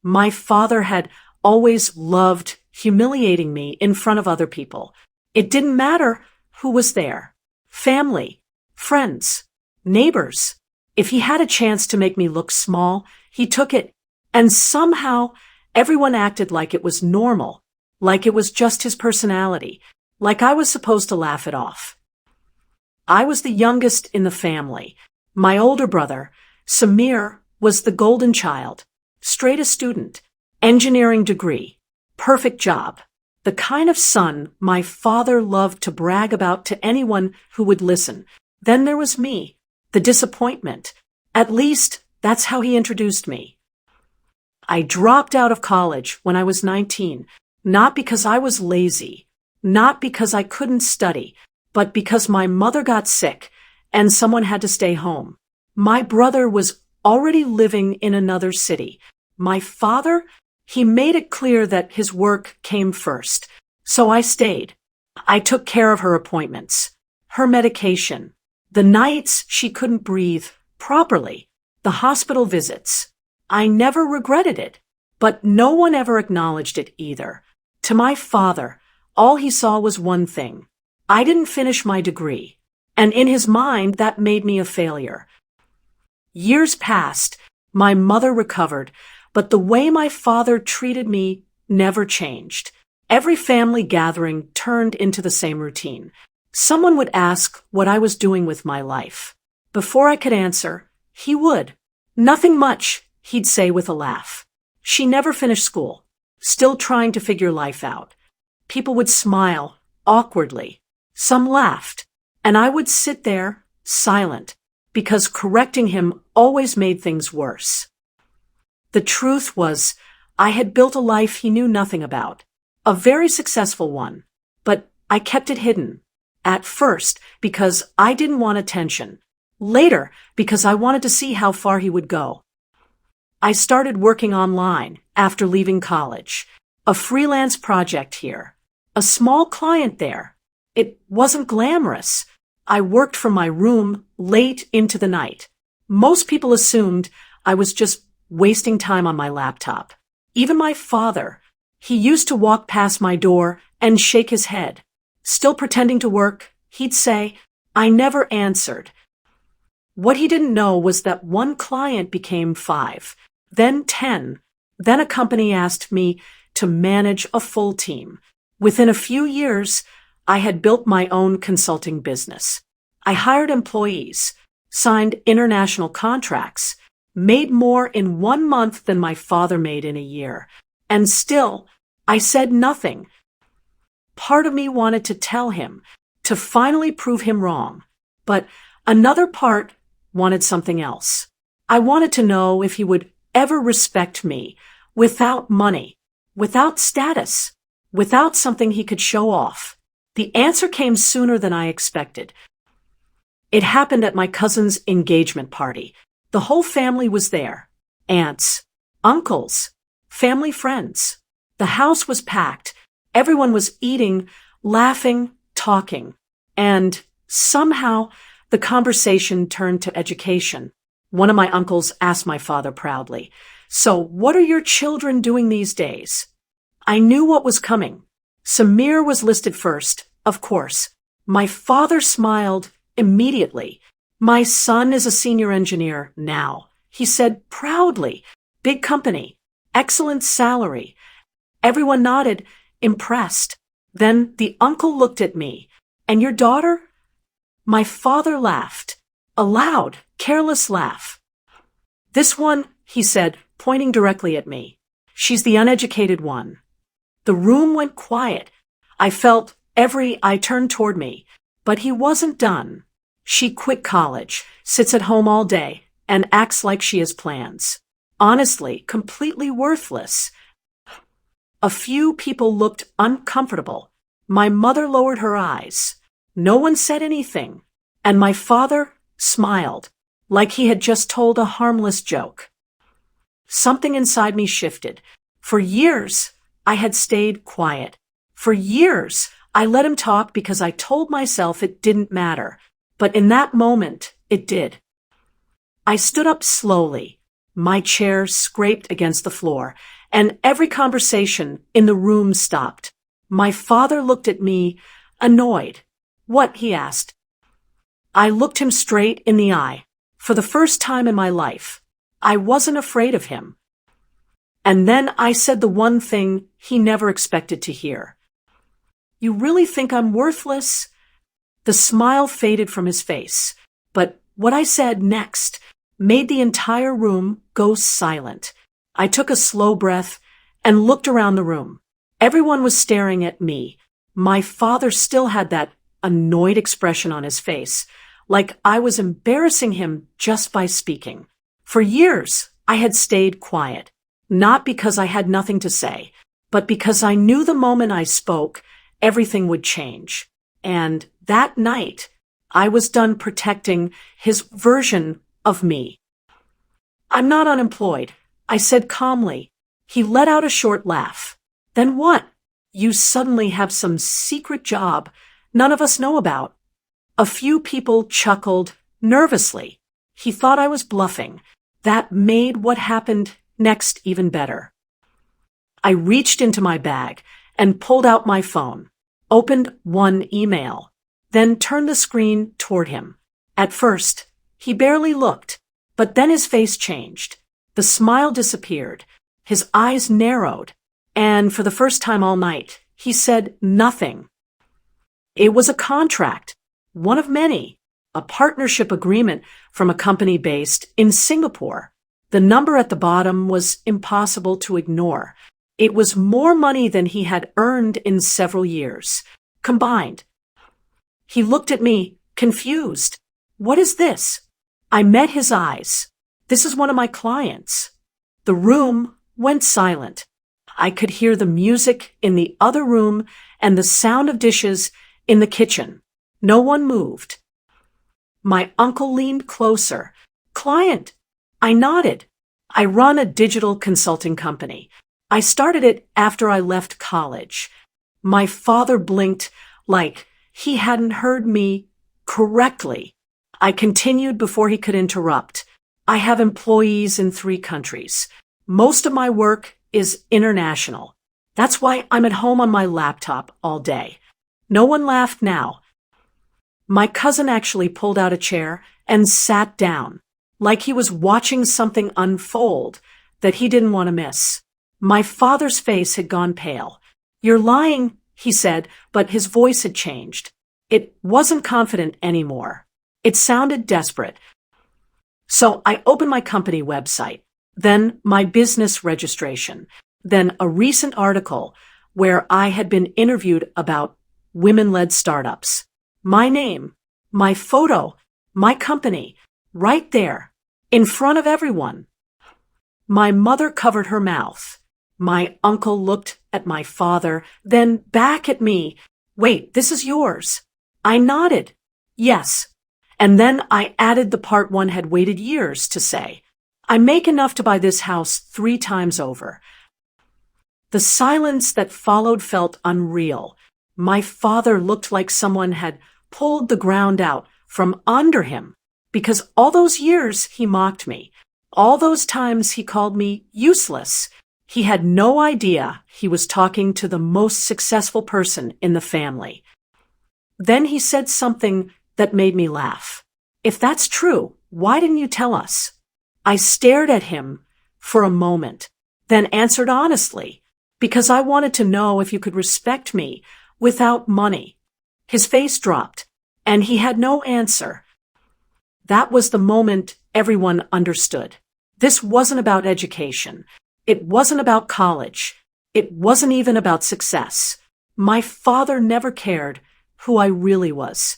My father had always loved humiliating me in front of other people. It didn't matter who was there. Family, friends, neighbors. If he had a chance to make me look small, he took it. And somehow, everyone acted like it was normal, like it was just his personality, like I was supposed to laugh it off. I was the youngest in the family. My older brother, Samir, was the golden child, straight A student, engineering degree, perfect job, the kind of son my father loved to brag about to anyone who would listen. Then there was me, the disappointment. At least, that's how he introduced me. I dropped out of college when I was 19, not because I was lazy, not because I couldn't study, but because my mother got sick and someone had to stay home. My brother was already living in another city. My father, he made it clear that his work came first. So I stayed. I took care of her appointments, her medication, the nights she couldn't breathe properly, the hospital visits. I never regretted it, but no one ever acknowledged it either. To my father, all he saw was one thing. I didn't finish my degree, and in his mind that made me a failure. Years passed, my mother recovered, but the way my father treated me never changed. Every family gathering turned into the same routine. Someone would ask what I was doing with my life. Before I could answer, he would. Nothing much, he'd say with a laugh. She never finished school, still trying to figure life out. People would smile, awkwardly. Some laughed, and I would sit there, silent, because correcting him always made things worse. The truth was, I had built a life he knew nothing about. A very successful one, but I kept it hidden. At first, because I didn't want attention. Later, because I wanted to see how far he would go. I started working online after leaving college. A freelance project here. A small client there. It wasn't glamorous. I worked from my room late into the night. Most people assumed I was just wasting time on my laptop. Even my father. He used to walk past my door and shake his head. Still pretending to work, he'd say, I never answered. What he didn't know was that one client became 5, then 10. Then a company asked me to manage a full team. Within a few years, I had built my own consulting business. I hired employees, signed international contracts, made more in 1 month than my father made in a year. And still, I said nothing. Part of me wanted to tell him, to finally prove him wrong. But another part wanted something else. I wanted to know if he would ever respect me, without money, without status, without something he could show off. The answer came sooner than I expected. It happened at my cousin's engagement party. The whole family was there. Aunts, uncles, family friends. The house was packed. Everyone was eating, laughing, talking. And somehow the conversation turned to education. One of my uncles asked my father proudly, So what are your children doing these days? I knew what was coming. Samir was listed first, of course. My father smiled immediately. My son is a senior engineer now, he said proudly. Big company, excellent salary. Everyone nodded, impressed. Then the uncle looked at me. And your daughter? My father laughed. A loud, careless laugh. This one, he said, pointing directly at me. She's the uneducated one. The room went quiet. I felt every eye turned toward me. But he wasn't done. She quit college, sits at home all day, and acts like she has plans. Honestly, completely worthless. A few people looked uncomfortable. My mother lowered her eyes. No one said anything. And my father smiled, like he had just told a harmless joke. Something inside me shifted. For years, I had stayed quiet. For years, I let him talk because I told myself it didn't matter. But in that moment, it did. I stood up slowly, My chair scraped against the floor, and every conversation in the room stopped. My father looked at me, annoyed. "What?" he asked. I looked him straight in the eye. For the first time in my life, I wasn't afraid of him. And then I said the one thing he never expected to hear. "You really think I'm worthless?" The smile faded from his face, but what I said next made the entire room go silent. I took a slow breath and looked around the room. Everyone was staring at me. My father still had that annoyed expression on his face, like I was embarrassing him just by speaking. For years, I had stayed quiet, not because I had nothing to say, but because I knew the moment I spoke, everything would change. And that night, I was done protecting his version of me. "I'm not unemployed," I said calmly. He let out a short laugh. "Then what? You suddenly have some secret job none of us know about." A few people chuckled nervously. He thought I was bluffing. That made what happened next even better. I reached into my bag and pulled out my phone, opened one email, then turned the screen toward him. At first, he barely looked, but then his face changed. The smile disappeared, his eyes narrowed, and for the first time all night, he said nothing. It was a contract, one of many, a partnership agreement from a company based in Singapore. The number at the bottom was impossible to ignore. It was more money than he had earned in several years, combined. He looked at me, confused. "What is this?" I met his eyes. "This is one of my clients." The room went silent. I could hear the music in the other room and the sound of dishes in the kitchen. No one moved. My uncle leaned closer. "Client." I nodded. "I run a digital consulting company. I started it after I left college." My father blinked like he hadn't heard me correctly. I continued before he could interrupt. "I have employees in 3 countries. Most of my work is international. That's why I'm at home on my laptop all day." No one laughed now. My cousin actually pulled out a chair and sat down, like he was watching something unfold that he didn't want to miss. My father's face had gone pale. "You're lying," he said, but his voice had changed. It wasn't confident anymore. It sounded desperate. So I opened my company website, then my business registration, then a recent article where I had been interviewed about women-led startups. My name, my photo, my company, right there, in front of everyone. My mother covered her mouth. My uncle looked at my father, then back at me. "Wait, this is yours." I nodded. "Yes." And then I added the part one had waited years to say. "I make enough to buy this house 3 times over." The silence that followed felt unreal. My father looked like someone had pulled the ground out from under him, because all those years he mocked me. All those times he called me useless. He had no idea he was talking to the most successful person in the family. Then he said something that made me laugh. "If that's true, why didn't you tell us?" I stared at him for a moment, then answered honestly, "Because I wanted to know if you could respect me without money." His face dropped, and he had no answer. That was the moment everyone understood. This wasn't about education. It wasn't about college. It wasn't even about success. My father never cared who I really was.